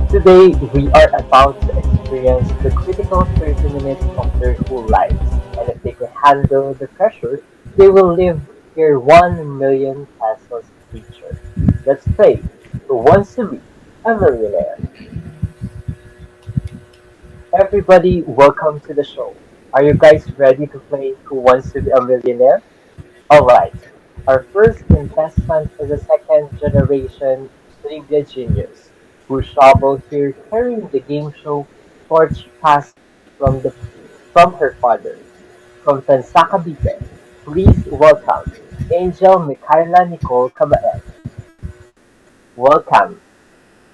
Today, we are about to experience the critical 30 minutes of their whole lives. And if they can handle the pressure, they will live their 1 million pesos future. Let's play Who Wants to Be a Millionaire? Everybody, welcome to the show. Are you guys ready to play Who Wants to Be a Millionaire? Alright, our first contestant is a second generation trivia genius who traveled here carrying the game show torch passed from the from her father. From Tansa, Cavite, please welcome Angel Mickyla Cabael. Welcome.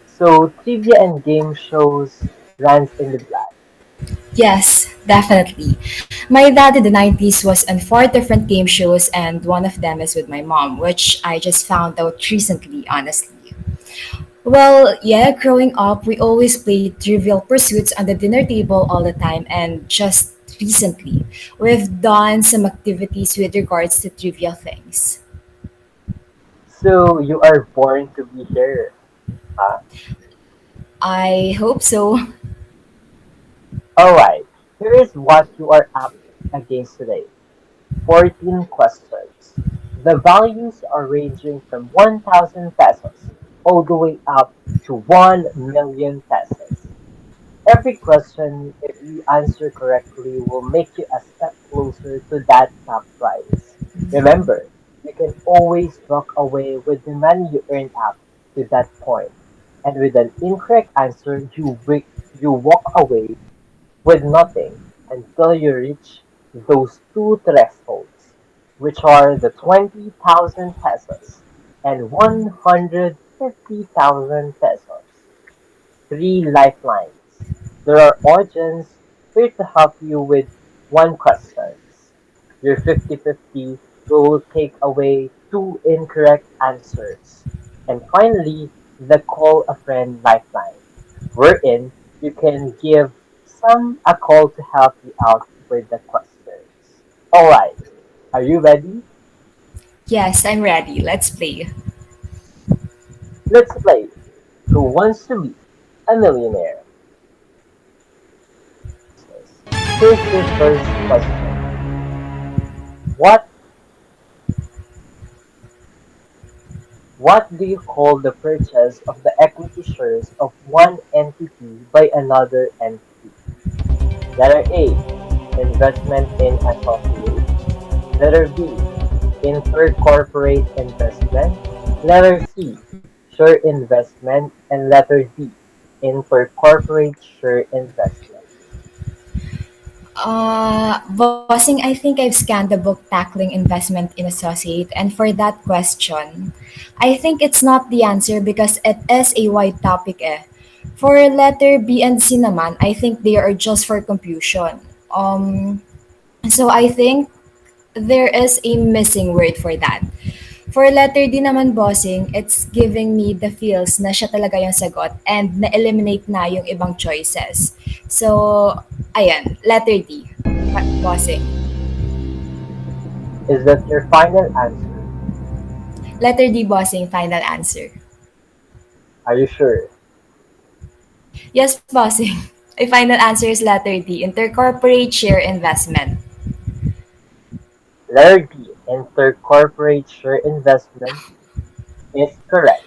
So trivia and game shows runs in the blood. Yes, definitely. My dad in the 90s was on four different game shows, and one of them is with my mom, which I just found out recently, honestly. Well, yeah, growing up, we always played Trivial Pursuits on the dinner table all the time, and just recently, we've done some activities with regards to trivia things. So you are born to be here. Huh? I hope so. Alright, here is what you are up against today. 14 questions. The values are ranging from 1,000 pesos all the way up to 1 million pesos. Every question, if you answer correctly, will make you a step closer to that top prize. Remember, you can always walk away with the money you earned up to that point. And with an incorrect answer, you walk away with nothing until you reach those two thresholds, which are the 20,000 pesos and 150,000 pesos. Three lifelines. There are audience here to help you with one questions. Your 50-50 will take away two incorrect answers. And finally, the call a friend lifeline, wherein you can give some a call to help you out with the questions. Alright, are you ready? Yes, I'm ready. Let's play. Let's play Who Wants to Be a Millionaire? Here's your first question. What what do you call the purchase of the equity shares of one entity by another entity? Letter A. Investment in associate. Letter B. Intercorporate investment. Letter C. Share investment. And letter D. Intercorporate share investment. Bossing, I think I've scanned the book Tackling Investment in Associate, and for that question, I think it's not the answer because it is a wide topic eh. For letter B and C naman, I think they are just for confusion. So I think there is a missing word for that. For letter D naman, bossing, it's giving me the feels na siya talaga yung sagot and na-eliminate na yung ibang choices. So, ayan, letter D, bossing. Is that your final answer? Letter D, bossing, final answer. Are you sure? Yes, bossing. My final answer is letter D, intercorporate share investment. Letter D. Intercorporate share investment is correct.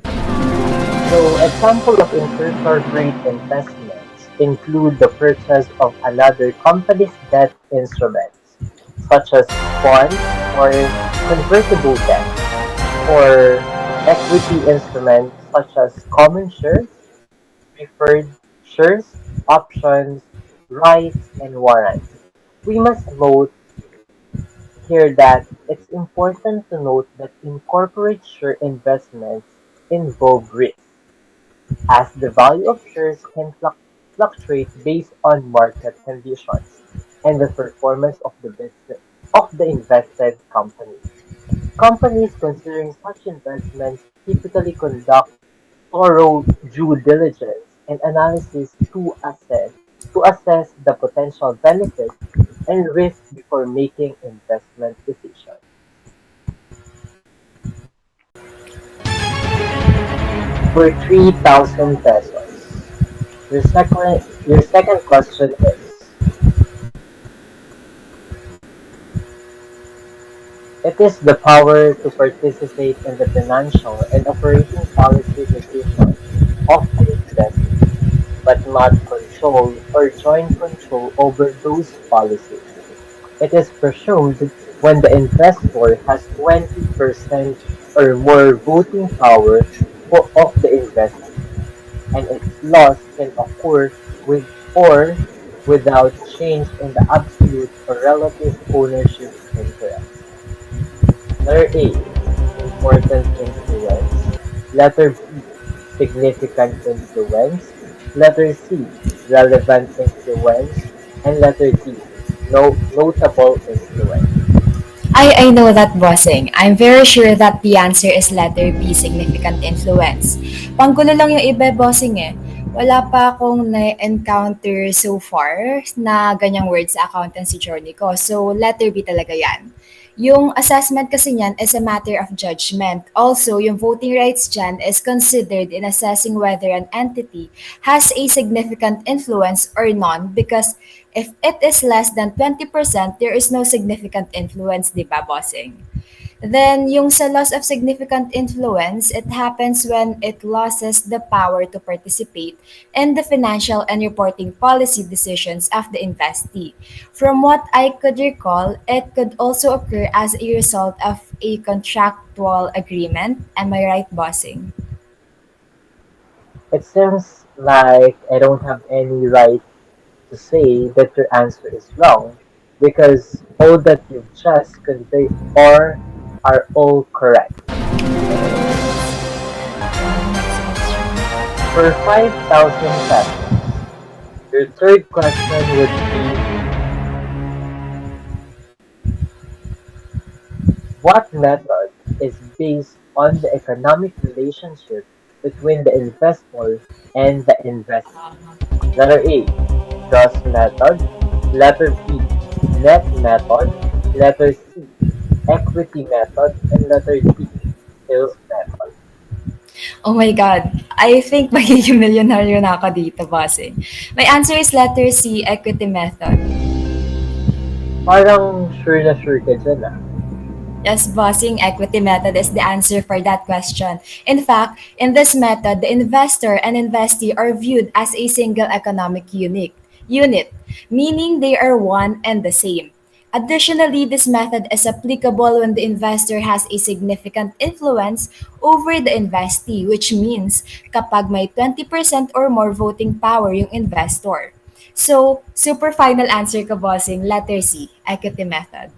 So, example of intercorporate investments include the purchase of another company's debt instruments, such as bonds or convertible debt, or equity instruments such as common shares, preferred shares, options, rights, and warrants. We must note here that it's important to note that incorporate share investments involve risk, as the value of shares can fluctuate based on market conditions and the performance of the business of the invested company. Companies considering such investments typically conduct thorough due diligence and analysis to assess the potential benefits and risks before making investment decisions. For 3,000 pesos. Your second question is, it is the power to participate in the financial and operating policy decisions of the investee, but not control or joint control over those policies. It is presumed when the investor has 20% or more voting power of the investee, and its loss can occur with or without change in the absolute or relative ownership interest. Letter A, important influence. Letter B, significant influence. Letter C, relevant influence. And letter D, no notable influence. I know that, bossing. I'm very sure that the answer is letter B, significant influence. Panggulo lang yung iba, bossing eh. Wala pa akong na-encounter so far na ganyang word sa accountancy journey ko. So, letter B talaga yan. Yung assessment kasi niyan is a matter of judgment. Also, yung voting rights dyan is considered in assessing whether an entity has a significant influence or none because if it is less than 20%, there is no significant influence, di ba, bossing? Then, yung sa loss of significant influence, it happens when it loses the power to participate in the financial and reporting policy decisions of the investee. From what I could recall, it could also occur as a result of a contractual agreement. Am I right, bossing? It seems like I don't have any right to say that your answer is wrong because all that you've just conveyed are all correct. For 5,000 pesos, your third question would be, what method is based on the economic relationship between the investor and the investee? Letter A, gross method. Letter B, net method. Letter C, equity method. And letter D, sales method. Oh my God. I think magiging milyonaryo na ako dito, bossing. My answer is letter C, equity method. Parang sure ka dyan ah. Yes, bossing equity method is the answer for that question. In fact, in this method, the investor and investee are viewed as a single economic unit, meaning they are one and the same. Additionally, this method is applicable when the investor has a significant influence over the investee, which means kapag may 20% or more voting power yung investor. So, super final answer ko, bossing, letter C, equity method.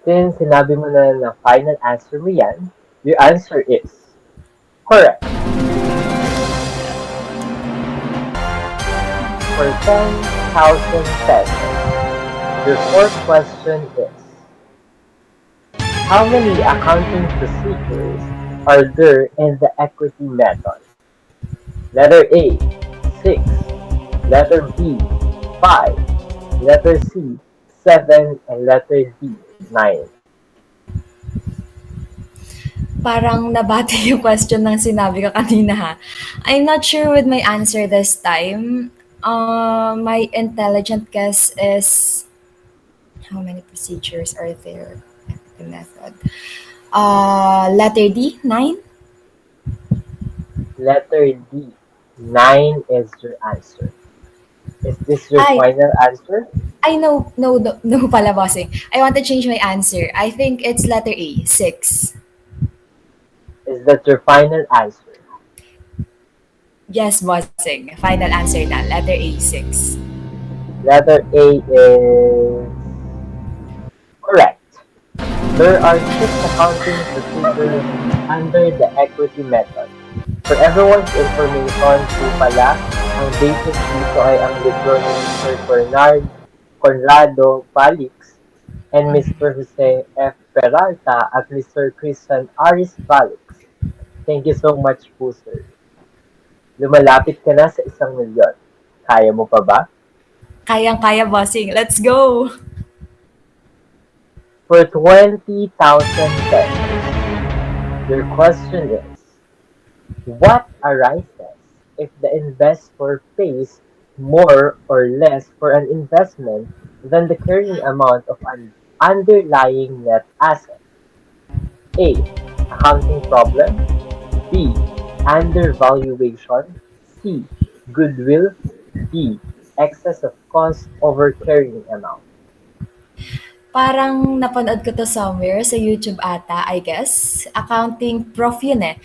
Since sinabi mo na final answer mo yan, your answer is correct. For 10,000 pesos, your fourth question is, how many accounting procedures are there in the equity method? Letter A, 6. Letter B, 5. Letter C, 7. And letter D, 9. Parang nabati yung question ng sinabi ko kanina ha. I'm not sure with my answer this time. My intelligent guess is how many procedures are there? The method. Letter D, 9? Letter D, 9 is your answer. Is this your Ay, final answer? I know, no pala, bossing. I want to change my answer. I think it's letter A, 6. Is that your final answer? Yes, bossing. Final answer na, letter A, 6. Letter A is correct. There are 6 accounting procedures under the equity method. For everyone's information po pala, ang basis dito ay ang libro ni Mr. Conrado Valix and Mr. Jose F. Peralta at Mr. Christian Aris Valix. Thank you so much po, sir. Lumalapit ka na sa 1,000,000. Kaya mo pa ba? Kayang-kaya, bossing. Let's go! For 20,000 pesos, your question is, what arises if the investor pays more or less for an investment than the carrying amount of an underlying net asset. A. Accounting problem. B. Undervaluation. C. Goodwill. D. Excess of cost over carrying amount. Parang napanood ko to somewhere sa YouTube ata, I guess. Accounting prof yun eh.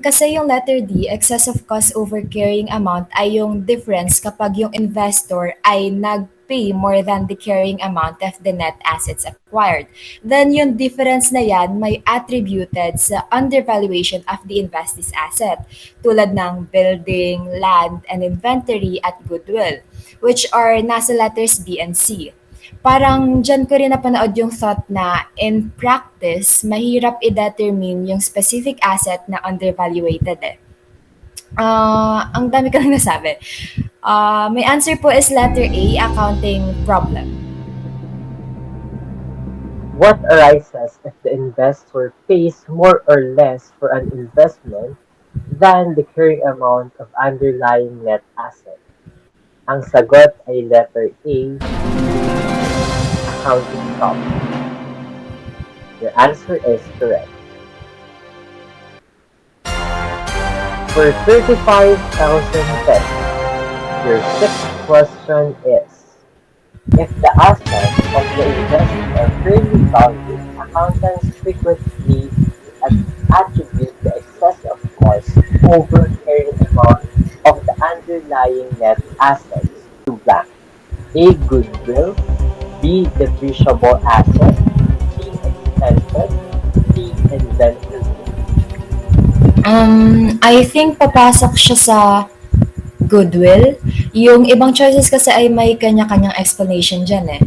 Kasi yung letter D, excessive cost over carrying amount ay yung difference kapag yung investor ay nag-pay more than the carrying amount of the net assets acquired. Then yung difference na yan may attributed sa undervaluation of the investee's asset, tulad ng building, land, and inventory at goodwill, which are nasa letters B and C. Parang diyan ko rin napanood yung thought na in practice, mahirap i-determine yung specific asset na undervaluated eh. Ang dami ko lang nasabi. My answer po is letter A, accounting problem. What arises if the investor pays more or less for an investment than the carrying amount of underlying net asset? Ang sagot ay letter A, accounting problem. Your answer is correct. For 35,000 pesos, your sixth question is, if the assets of the investment are fairly valued, accountants frequently attribute the excess of cost over carrying amount of the underlying net assets to blank. A. Goodwill. B. Depreciable asset. C. Expenses. D. Inventory. I think papasok siya sa goodwill. Yung ibang choices kasi ay may kanya-kanyang explanation dyan eh.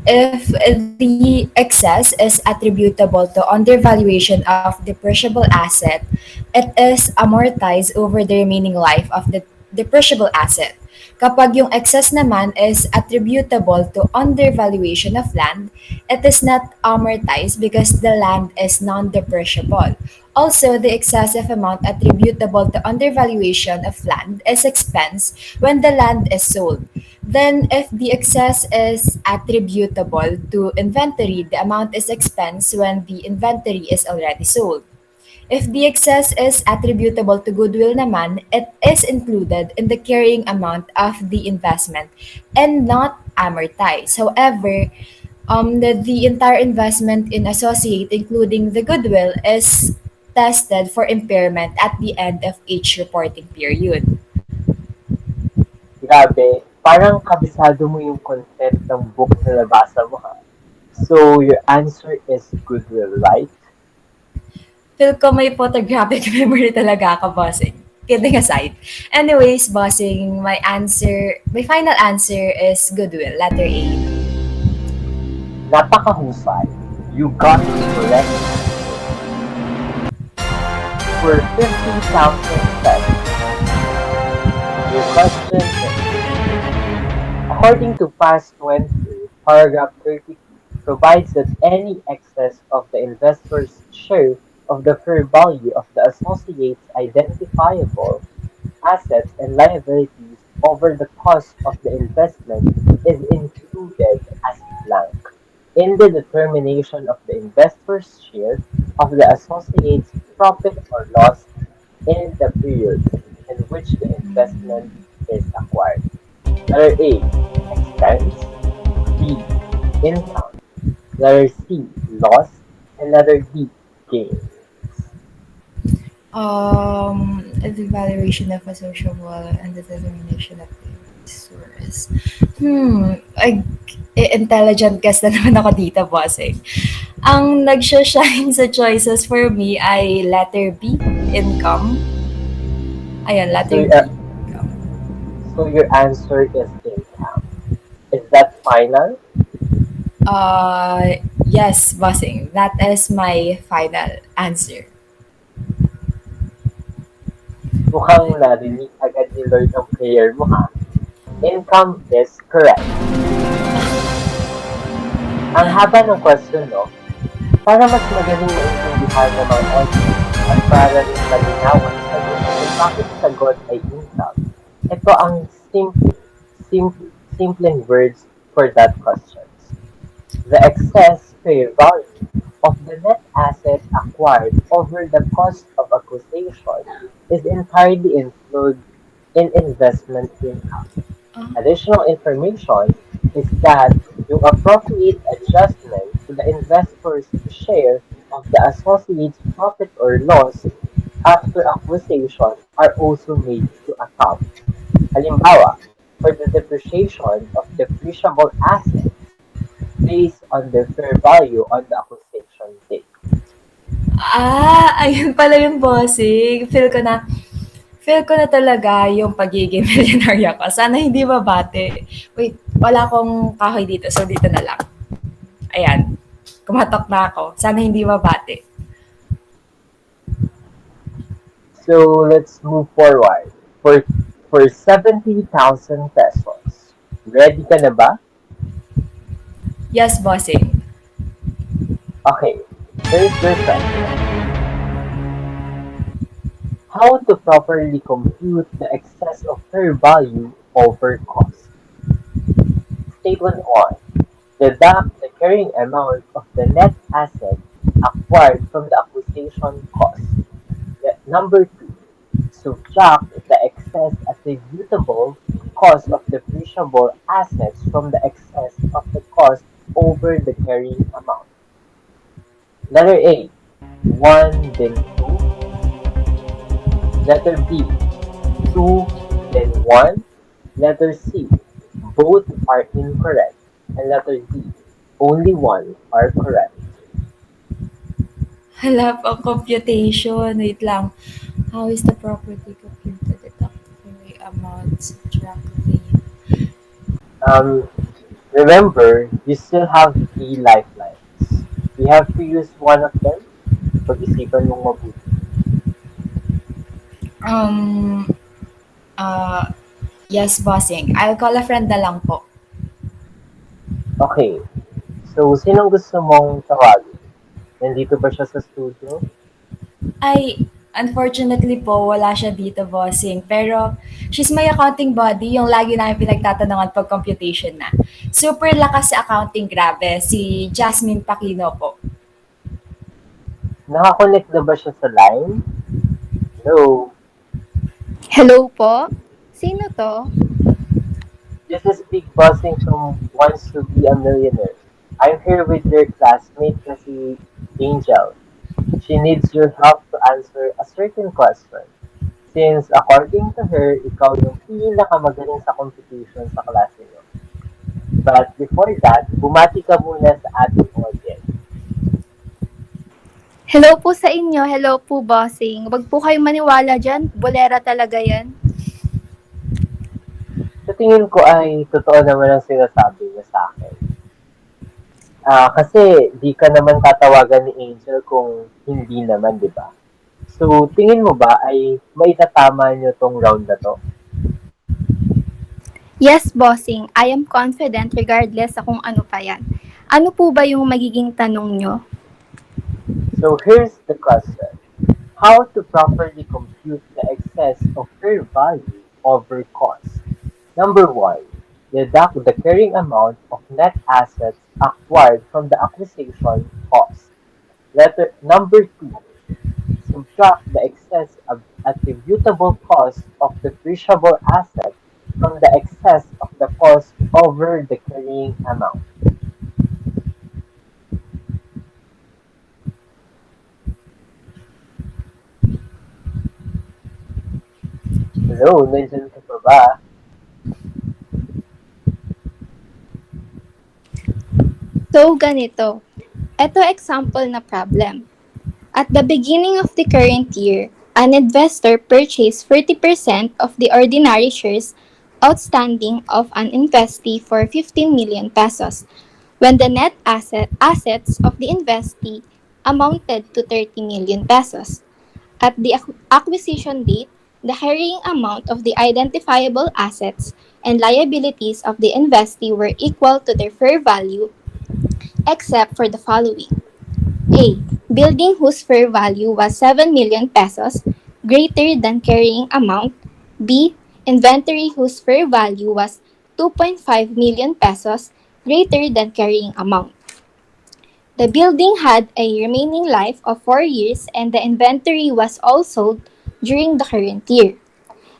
If the excess is attributable to undervaluation of depreciable asset, it is amortized over the remaining life of the depreciable asset. Kapag yung excess naman is attributable to undervaluation of land, it is not amortized because the land is non-depreciable. Also, the excessive amount attributable to undervaluation of land is expense when the land is sold. Then, if the excess is attributable to inventory, the amount is expense when the inventory is already sold. If the excess is attributable to goodwill naman, it is included in the carrying amount of the investment and not amortized. However, the entire investment in associate, including the goodwill, is tested for impairment at the end of each reporting period. Grabe, parang kabisado mo yung content ng book na nabasa mo ha. So, your answer is goodwill, right? Feel ko may photographic memory talaga ako, bossing. Kidding aside. Anyways, bossing, my final answer is goodwill, letter A. Napakahusay. You got the correct answer. For 50,000 pesos, your question is, according to past 20, paragraph 32 provides that any excess of the investor's share of the fair value of the associate's identifiable assets and liabilities over the cost of the investment is included as blank in the determination of the investor's share of the associate's profit or loss in the period in which the investment is acquired. Letter A, expense. B, income. Letter C, loss. And letter D, gain. The valuation of associable and the determination of the source. Intelligent guess na naman ako dito, bossing. Ang nagsha-shine sa choices for me ay letter B, income. Ayun, So, letter B, uh, income. so your answer is income. Is that final? Yes, bossing. That is my final answer. Mukhang narinig agad ni Lord ang prayer mo ha. Income is correct. Ang haba ng question, no? Para mas magaling maintindihan ng mga audience at para rin malinawan sa gusto aking sagot ay income? Ito ang simpleng words for that questions. The excess fair value of the net asset acquired over the cost of acquisition is entirely included in investment income. Additional information is that yung appropriate adjustment to the investor's share of the associate's profit or loss after acquisition are also made to account. Halimbawa, for the depreciation of depreciable assets based on their fair value on the acquisition date. Ayun pala yung bossing. Feel ko na talaga yung pagiging milyonarya ko. Sana hindi mabate. Wait, wala akong kahoy dito, so dito na lang. Ayan, kumatok na ako. Sana hindi mabate. So let's move forward. For 70,000 pesos. Ready ka na ba? Yes, bossing. Okay, here's your question. How to properly compute the excess of fair value over cost. Statement 1. Deduct the carrying amount of the net asset acquired from the acquisition cost. Number 2. Subtract the excess attributable cost of depreciable assets from the excess of the cost over the carrying amount. Letter A. 1 then 2. Letter B. 2 then 1. Letter C. Both are incorrect. And letter D. Only one are correct. Hala pang computation. Wait lang. How is the property computed? Deduct the amount, subtract the... Um, Remember, you still have three lifelines. You have to use one of them. Pag-isipan mong mabuti. Um, uh, yes, bossing. I'll call a friend na lang po. Okay. So, sinong gusto mong tawagin? Nandito ba siya sa studio? Ay, unfortunately po, wala siya dito, bossing. Pero, she's my accounting buddy, yung lagi namin pinagtatanungan pag computation na. Super lakas sa accounting, grabe. Si Jasmine Pacino po. Nakakonect na ba siya sa line? Hello? Hello po? Sino to? This is Big Bossing from Wants to Be a Millionaire. I'm here with your classmate na si Angel. She needs your help to answer a certain question. Since according to her, ikaw yung pinakamagaling sa competition sa klase niyo. But before that, bumati ka muna sa ating audience. Hello po sa inyo. Hello po, bossing. Wag po kayong maniwala dyan. Bolera talaga yan. Sa tingin ko ay totoo naman ang sinasabi niya sa akin. Kasi di ka naman tatawagan ni Angel kung hindi naman, di ba? So, tingin mo ba ay maitatama niyo tong round na to? Yes, bossing. I am confident regardless sa kung ano pa yan. Ano po ba yung magiging tanong nyo? So, here's the question. How to properly compute the excess of fair value over cost? Number 1. Deduct the carrying amount of net assets acquired from the acquisition cost. Number 2. Subtract the excess of attributable cost of depreciable assets from the excess of the cost over the carrying amount. Hello, nandiyan ka pa ba? So, ganito. Ito example na problem. At the beginning of the current year, an investor purchased 40% of the ordinary shares outstanding of an investee for 15 million pesos, when the net assets of the investee amounted to 30 million pesos. At the acquisition date, the carrying amount of the identifiable assets and liabilities of the investee were equal to their fair value except for the following. A. Building whose fair value was 7 million pesos. greater than carrying amount. B. Inventory whose fair value was 2.5 million pesos greater than carrying amount. The building had a remaining life of 4 years and the inventory was all sold during the current year.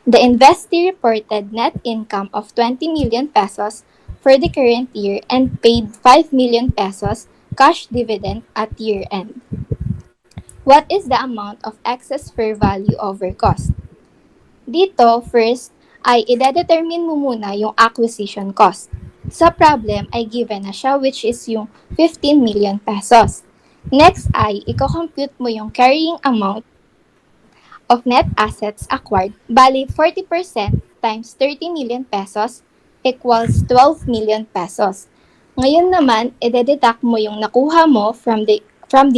The investee reported net income of 20 million pesos for the current year and paid 5 million pesos cash dividend at year end. What is the amount of excess fair value over cost? Dito, first, ay ide-determine mo muna yung acquisition cost. Sa problem ay given na siya which is yung 15 million pesos. Next ay, i-compute mo yung carrying amount of net assets acquired. Bali, 40% times 30 million pesos equals 12 million pesos. Ngayon naman, ide-deduct mo yung nakuha mo from the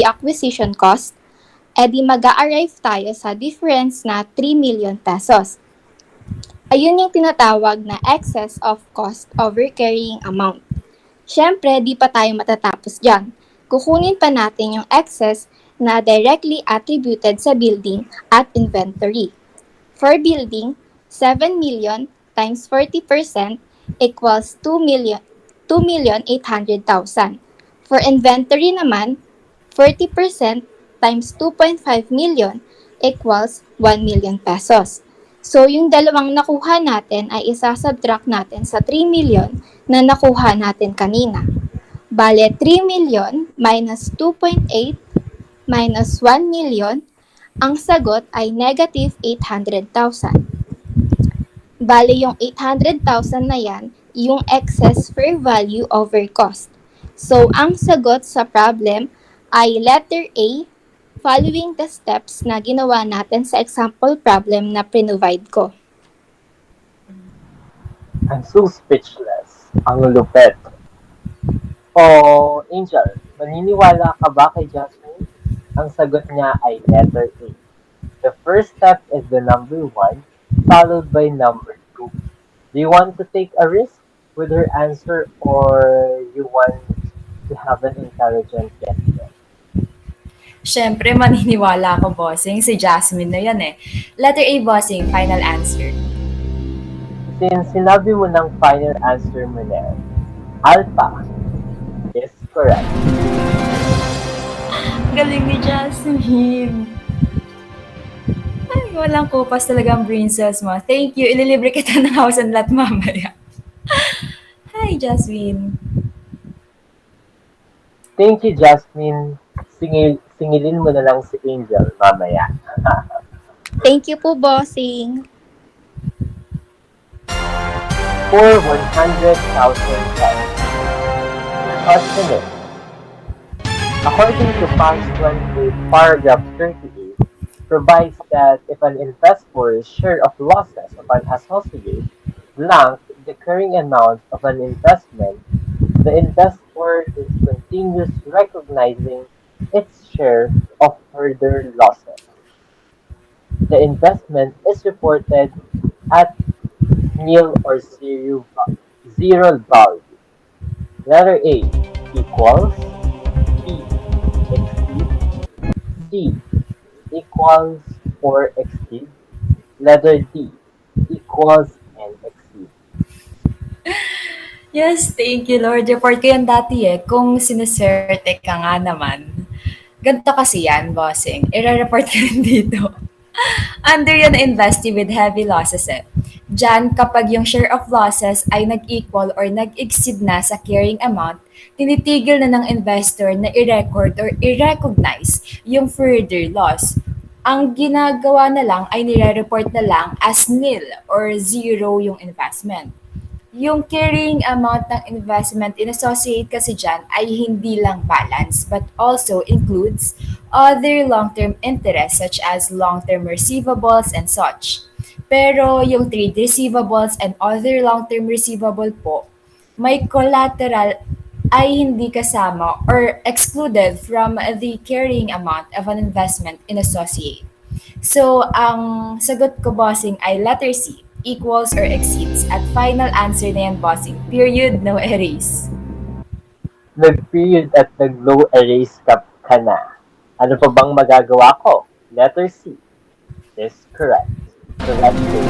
acquisition cost, edi mag-a-arrive tayo sa difference na 3 million pesos. Ayun yung tinatawag na excess of cost over carrying amount. Siyempre, di pa tayo matatapos dyan. Kukunin pa natin yung excess na directly attributed sa building at inventory. For building, 7 million times 40% equals 2,800,000. For inventory naman, 40% times 2.5 million equals 1 million pesos. So, yung dalawang nakuha natin ay isasubtract natin sa 3 million na nakuha natin kanina. Bale, 3 million minus 2.8 minus 1 million, ang sagot ay negative 800,000. Bale, yung 800,000 na yan, yung excess fair value over cost. So, ang sagot sa problem ay letter A, following the steps na ginawa natin sa example problem na provide ko. I'm so speechless. Ang lupet. O, Angel, maniniwala ka ba kay Jasmine? Ang sagot niya ay letter A. The first step is the number 1, followed by number 2. Do you want to take a risk with her answer or you want to have an intelligent guess? Siyempre, maniniwala ako, bossing. Si Jasmine na yan eh. Letter A, bossing. Final answer. Since sinabi mo ng final answer mo na, Alpha is correct. Galing ni Jasmine. Ay, walang kupas talaga ang brain cells mo. Thank you. Ililibre kita ng house and lot mamaya. Hi, Jasmine. Thank you, Jasmine. Singilin mo na lang si Angel mamaya. Thank you po, bossing. For 100,000 pesos. Question is, according to past 28, paragraph 38, provides that if an investor's share of losses of an associate blank the carrying amount of an investment, the investor is continuous recognizing its share of further losses. The investment is reported at nil or zero value. Letter A equals, B exceeds, C equals or exceeds, letter D equals and exceeds. Yes, thank you, Lord. Report ko yan dati eh. Kung sinuserte ka nga naman. Ganito kasi yan, bossing. I-report ka rin dito. Under yan na investee with heavy losses eh. Diyan, kapag yung share of losses ay nag-equal or nag-exceed na sa carrying amount, tinitigil na ng investor na i-record or i-recognize yung further loss. Ang ginagawa na lang ay nire-report na lang as nil or zero yung investment. Yung carrying amount ng investment in associate kasi dyan ay hindi lang balance but also includes other long-term interests such as long-term receivables and such. Pero yung trade receivables and other long-term receivable po, may collateral ay hindi kasama or excluded from the carrying amount of an investment in associate. So, ang sagot ko, bossing, ay letter C, equals or exceeds. At final answer na yan, bossing. Period, no erase. Nag-period at nag-low erase ka na. Ano pa bang magagawa ko? Letter C. is correct. Congratulations.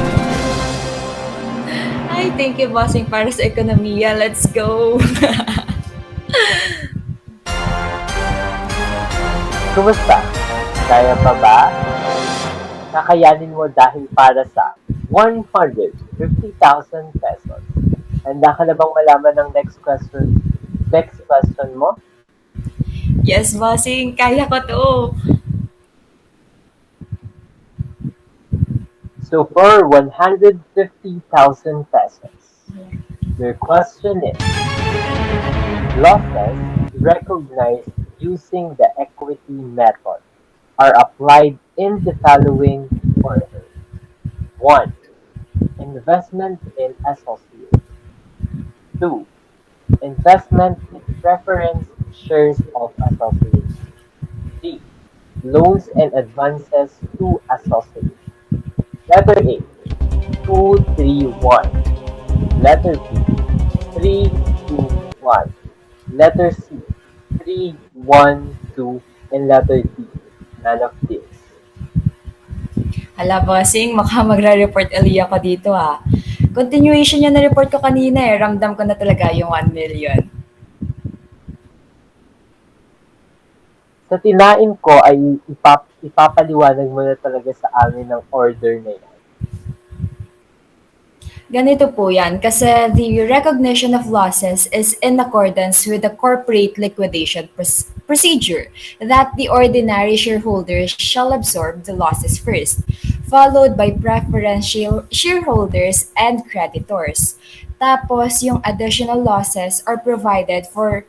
Ay, thank you, bossing, para sa ekonomiya. Let's go! Kumusta? Kaya pa ba? Kakayanin mo dahil para sa 150,000 pesos. Handa ka na bang malaman ng next question? Next question mo? Yes, bossing, kaya ko to. So for 150,000 pesos, your question is, losses recognized using the equity method are applied in the following order. 1. Investment in associate. 2. Investment in preference shares of associate. 3. Loans and advances to associate. Letter A, 2, 3, 1. Letter B, 3, 2, 1. Letter C, 3, 1, 2. And letter D, none of this. Hala, bossing, maka magre-report uli ako dito ha. Continuation yan na report ko kanina eh. Ramdam ko na talaga yung 1 million. Sa tinain ko ay ipapaliwanag mo na talaga sa amin ng order na yan. Ganito po yan, kasi the recognition of losses is in accordance with the corporate liquidation procedure that the ordinary shareholders shall absorb the losses first, followed by preferential shareholders and creditors. Tapos, yung additional losses are provided for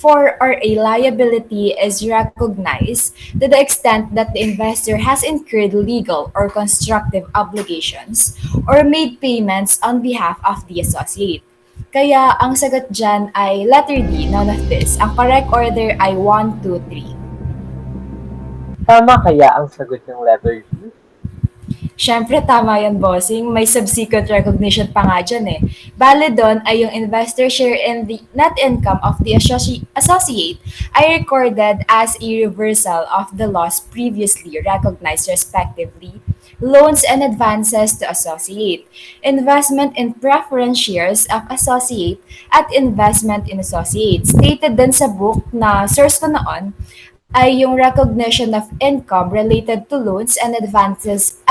or a liability is recognized to the extent that the investor has incurred legal or constructive obligations or made payments on behalf of the associate. Kaya ang sagot dyan ay letter D, none of this. Ang correct order ay 1, 2, 3. Tama kaya ang sagot ng letter D? Siyempre, tama yan, bossing. May subsequent recognition pa nga dyan eh. Bale doon ay yung investor share in the net income of the associate ay recorded as a reversal of the loss previously recognized respectively. Loans and advances to associate, investment in preference shares of associate at investment in associate. Stated din sa book na source ko noon ay yung recognition of income related to loans and advances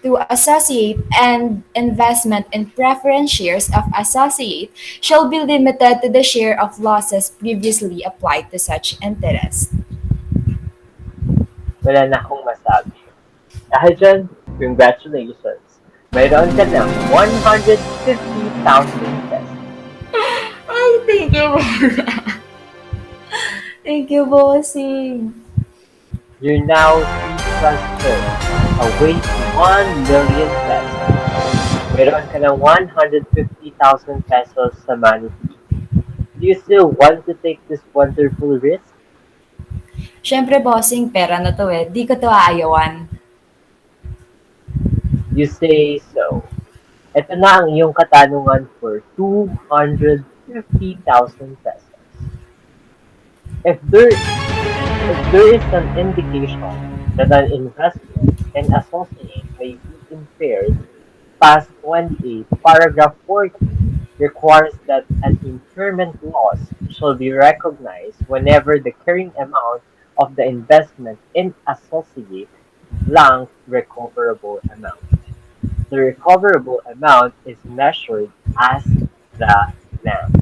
to associate and investment in preference shares of associate shall be limited to the share of losses previously applied to such interest. Wala na akong masabi. Dahil dyan, congratulations. Mayroon ka ng 150,000 pesos. Ay, thank you. Thank you, bossing. You're now 3 questions away to 1 million pesos. Mayroon ka ng 150,000 pesos sa money fee. Do you still want to take this wonderful risk? Siyempre, bossing, pera na to eh. Di ko to aayawan. You say so. Ito na ang iyong katanungan for 250,000 pesos. If there is an indication that an investment and associate may be impaired, past 28, paragraph 40 requires that an impairment loss shall be recognized whenever the carrying amount of the investment in associate blank recoverable amount. The recoverable amount is measured as the blank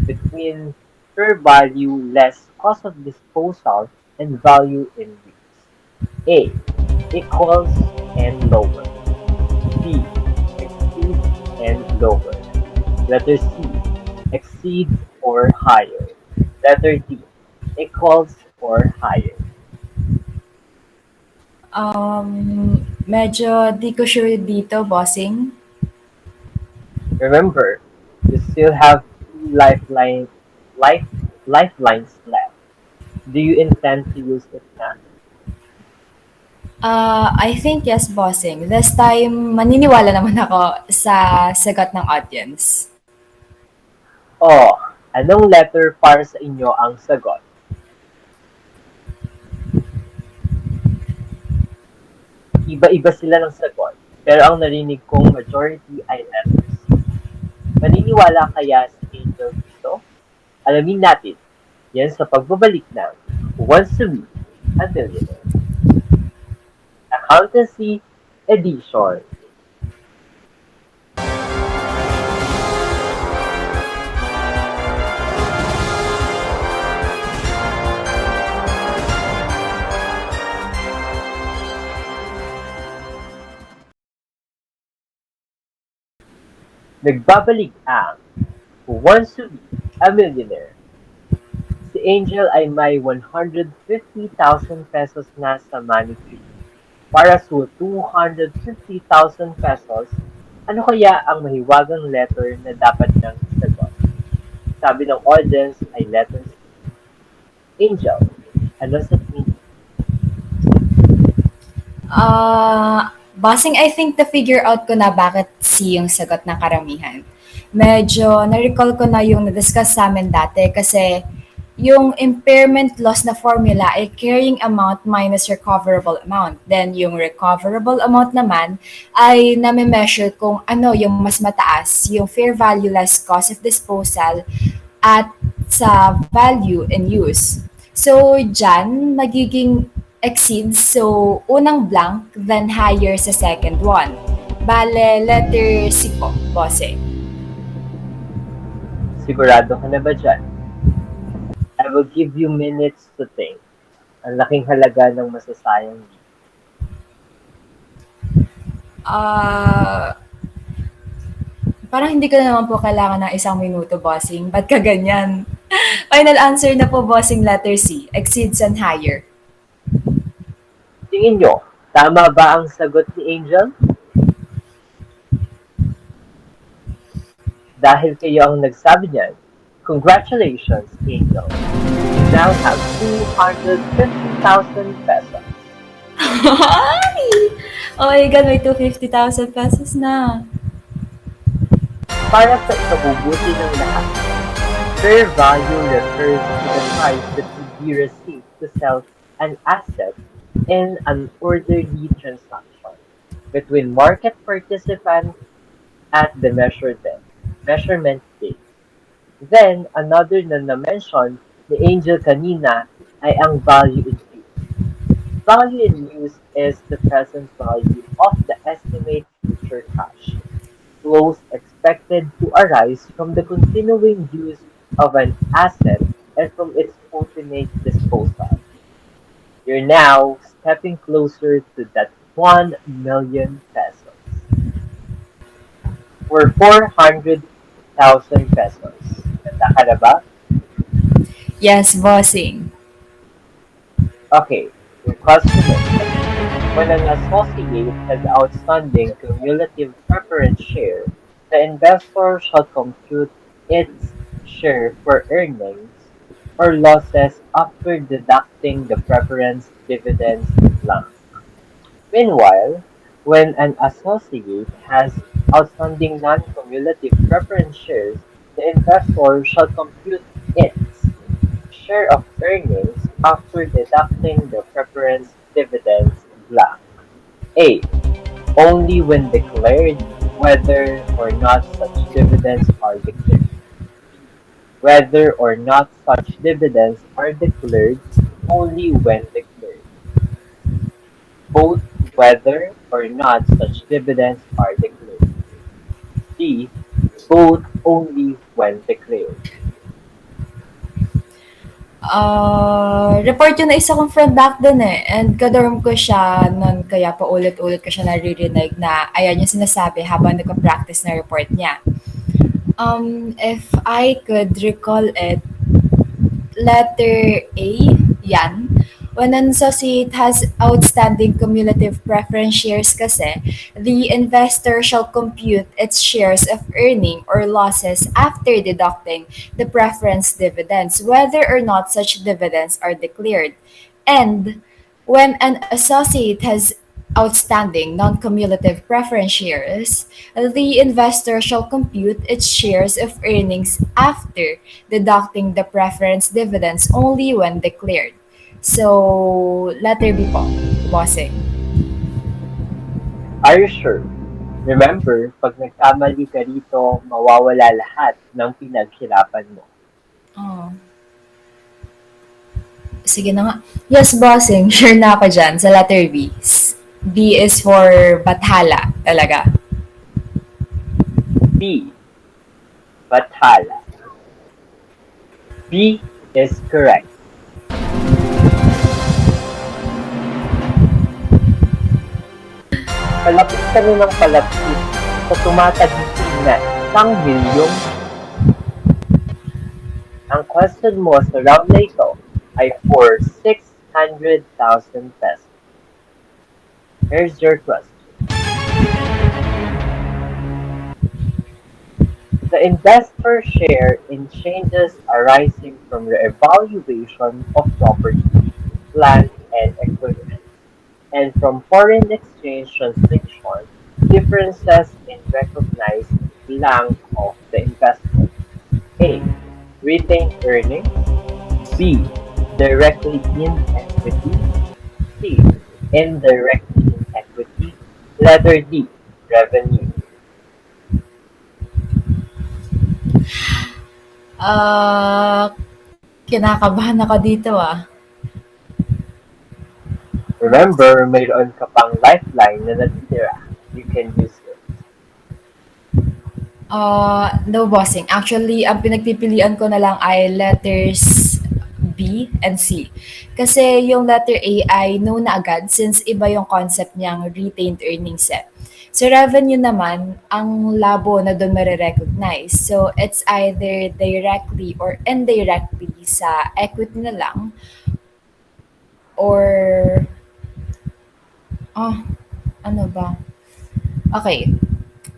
between fair value less cost of disposal and value in use. A equals and lower. B exceeds and lower. Letter C exceeds or higher. Letter D equals or higher. Medyo di ko sure dito, bossing. Remember, you still have two lifelines left. Do you intend to use it now? I think yes, bossing. This time, maniniwala naman ako sa sagot ng audience. Oh, anong letter para sa inyo ang sagot? Iba-iba sila ng sagot, pero ang narinig kong majority ay letter C. Maniniwala kaya si Angel dito? Alamin natin. Yan sa pagbabalik ng Who Wants to Be a Millionaire? Accountancy Edition. Nagbabalik ang Who Wants to Be a Millionaire? Si Angel ay may 150,000 pesos na sa money tree. Para sa 250,000 pesos, ano kaya ang mahiwagang letter na dapat niyang isagot? Sabi ng audience ay letter C. Angel, ano sa tingin mo? Bossing, I think na-figure out ko na bakit C yung sagot ng karamihan. Medyo na-recall ko na yung na-discuss sa amin dati kasi yung impairment loss na formula ay carrying amount minus recoverable amount. Then yung recoverable amount naman ay nami-measure kung ano yung mas mataas, yung fair value less cost of disposal at sa value in use. So, dyan, magiging exceeds. So, unang blank, then higher sa second one. Bale, letter C po, bossing. Sigurado ka na ba dyan? I will give you minutes to think. Ang laking halaga ng masasayang dito. Parang hindi ko na naman po kailangan ng 1 minuto, bossing. Ba't ka ganyan? Final answer na po, bossing, letter C. Exceeds and higher. Tingin nyo, tama ba ang sagot ni Angel? Dahil kayo ang nagsabi niyan, congratulations, Angel. You now have 250,000 pesos. Oh my God, may 250,000 pesos na. Para sa ikabubuti ng lahat, fair value refers to the price that would be received to sell an asset in an orderly transaction between market participants at the measurement date. Then, another na na-mention ni Angel kanina ay ang value in use. Value in use is the present value of the estimate future cash flows expected to arise from the continuing use of an asset and from its ultimate disposal. You're now stepping closer to that 1 million pesos. For 400,000 pesos. Ganda ka na ba? Yes, bossing. Okay, your question is, when an associate has outstanding cumulative preference share, the investor shall compute its share for earnings or losses after deducting the preference dividends blank. Meanwhile, when an associate has outstanding non-cumulative preference shares, the investor shall compute its share of earnings after deducting the preference dividends blank. A. Only when declared whether or not such dividends are declared. Whether or not such dividends are declared only when declared. Both whether or not such dividends are declared. D. Both only when declared. Report yun na isa kong friend back dun eh. And kadorm ko siya nun, kaya paulit-ulit ko siya naririnig na ayan yung sinasabi habang nagpa-practice na report niya. If I could recall it, letter A, yan. When an associate has outstanding cumulative preference shares kasi, the investor shall compute its shares of earning or losses after deducting the preference dividends, whether or not such dividends are declared. And when an associate has outstanding non-cumulative preference shares, the investor shall compute its shares of earnings after deducting the preference dividends only when declared. So, letter B po, bossing. Are you sure? Remember, pag nagkamali ka rito, mawawala lahat ng pinaghirapan mo. Oh, sige na nga. Yes, bossing. Sure na ako dyan sa letter B. B is for Bathala talaga. B. Bathala. B is correct. Palapit ka na ng palapit sa tumatagising na isang milyong. Ang question mo sa round na ito ay for 600,000 pesos. Here's your question. The investor share in changes arising from the evaluation of property, plant, and equipment, and from foreign exchange translation differences in recognized blank of the investment. A. Retained earnings. B. Directly in equity. C. Indirectly in equity. Letter D. Revenue. Ah, kinakabahan ako dito ah. Remember, mayroon ka pang lifeline na natitira. You can use it. No bossing. Actually, ang pinagpipilian ko na lang ay letters B and C. Kasi yung letter A ay no na agad since iba yung concept niyang retained earnings set. So revenue naman, ang labo na doon marirecognize. So it's either directly or indirectly sa equity na lang or ah, ano ba? Okay.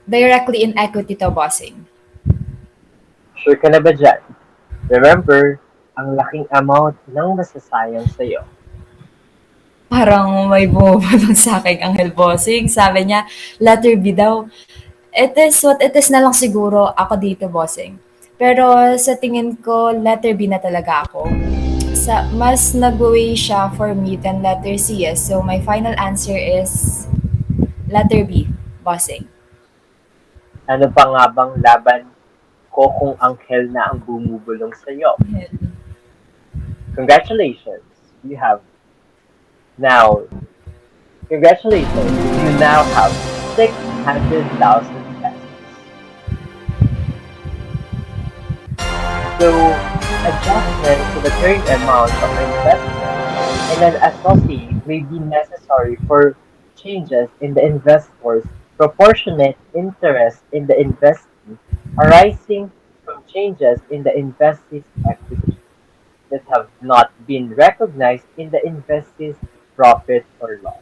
Directly in equity to bossing. Sure ka na ba dyan? Remember, ang laking amount ng masasayang sa'yo. Parang may bumabulong sa akin Angel Bossing. Sabi niya, letter B daw. It is what it is na lang siguro ako dito, Bossing. Pero sa tingin ko, letter B na talaga ako. Mas nag-way siya for me than letter C. Yes. So my final answer is letter B, Bossing. Ano pa nga bang laban ko kung anghel na ang bumubulong sa'yo? Congratulations, you have now, congratulations, you now have 600,000 pesos. So, adjustment to the current amount of investment in an associate may be necessary for changes in the investor's proportionate interest in the investee arising from changes in the investee's equity that have not been recognized in the investee's profit or loss.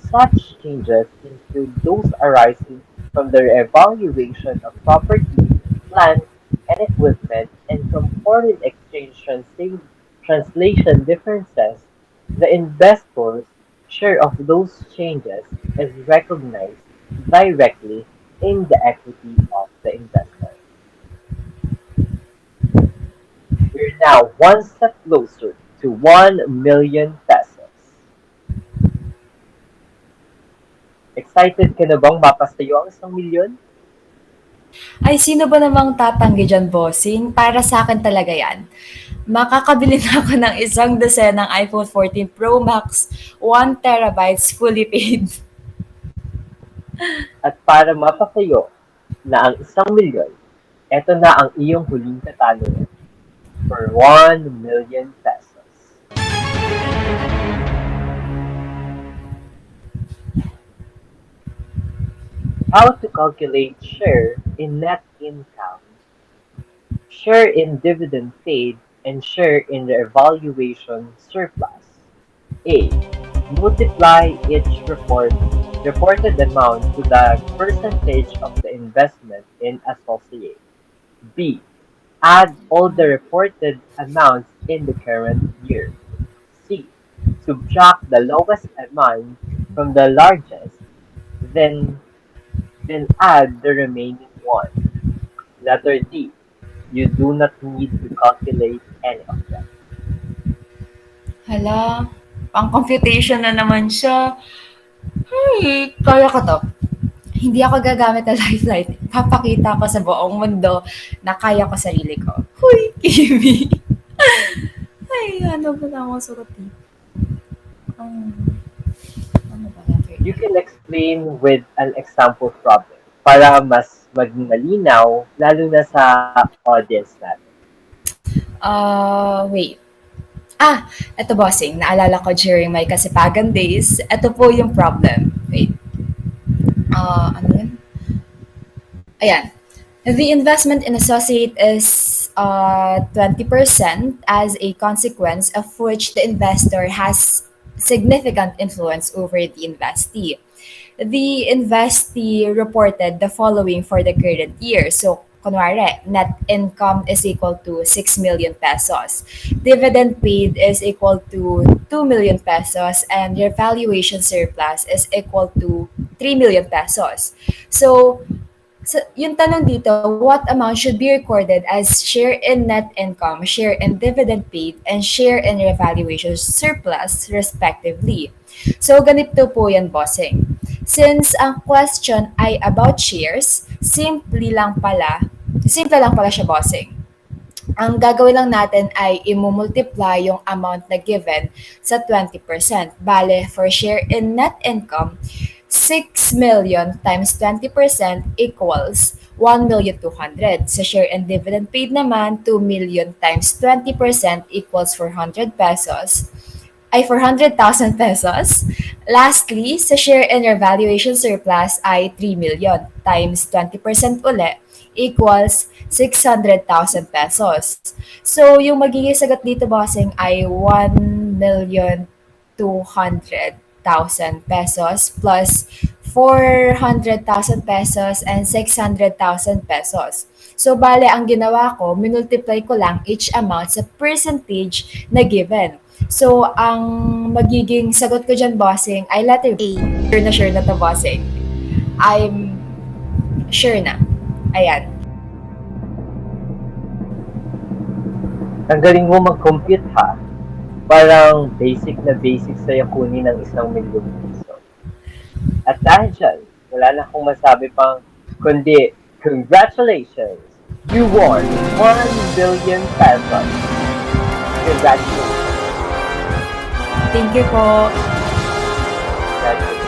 Such changes include those arising from the evaluation of property, plant, and equipment, and from foreign exchange translation differences. The investor's share of those changes is recognized directly in the equity of the investor. We're now one step closer to 1 million pesos. Excited ka na bang mapasayo ang 1 milyon? Ay, sino ba namang tatanggi dyan, Bossing? Para sa akin talaga yan. Makakabili na ako ng isang dosenang iPhone 14 Pro Max, 1 terabytes fully paid. At para mapasayo na ang 1 milyon, eto na ang iyong huling katanungan for 1 million pesos. How to calculate share in net income, share in dividend paid, and share in the evaluation surplus? A. Multiply each reported amount to the percentage of the investment in associate. B. Add all the reported amounts in the current year. C. Subtract the lowest amount from the largest, then add the remaining one. Letter D. You do not need to calculate any of them. Hala, pang computation na naman siya. Hey, kaya ko 'to. Hindi ako gagamit ng lifeline. Papakita ko sa buong mundo na kaya ko sarili ko. Huy, Kimi! Ay, ano ba na akong suot dito? Um, ano ba natin? You can explain with an example problem para mas maging malinaw, lalo na sa audience natin. Wait. Eto bossing. Naalala ko during my kasipagan days. Eto po yung problem. Wait. Ano yun? Ayan. The investment in associate is 20% as a consequence of which the investor has significant influence over the investee. The investee reported the following for the current year. So, kunwari, net income is equal to 6 million pesos. Dividend paid is equal to 2 million pesos and your valuation surplus is equal to 3 million pesos. So, yung tanong dito, what amount should be recorded as share in net income, share in dividend paid, and share in revaluation surplus, respectively? So, ganito po yan, bossing. Since ang question ay about shares, simple lang pala siya, bossing. Ang gagawin lang natin ay imumultiply yung amount na given sa 20%. Bale, for share in net income, 6 million times 20% equals 1,200,000. Sa share and dividend paid naman, 2 million times 20% equals 400 pesos. 400,000 pesos. Lastly, sa share and revaluation surplus ay 3 million times 20% uli equals 600,000 pesos. So, yung magiging sagot dito, bossing, ay 1,200,000 pesos plus 400,000 pesos and 600,000 pesos. So, bale, ang ginawa ko, minultiply ko lang each amount sa percentage na given. So, ang magiging sagot ko dyan, bossing, ay letter B. Sure na to, bossing. I'm sure na. Ayan. Ang galing mo mag-compute ha. Parang basic na basic sa'yo kunin ng 1,000,000 piso. At dahil dyan, wala na akong masabi pang kundi congratulations! You won 1,000,000,000 pesos. Congratulations! Thank you po. Congratulations.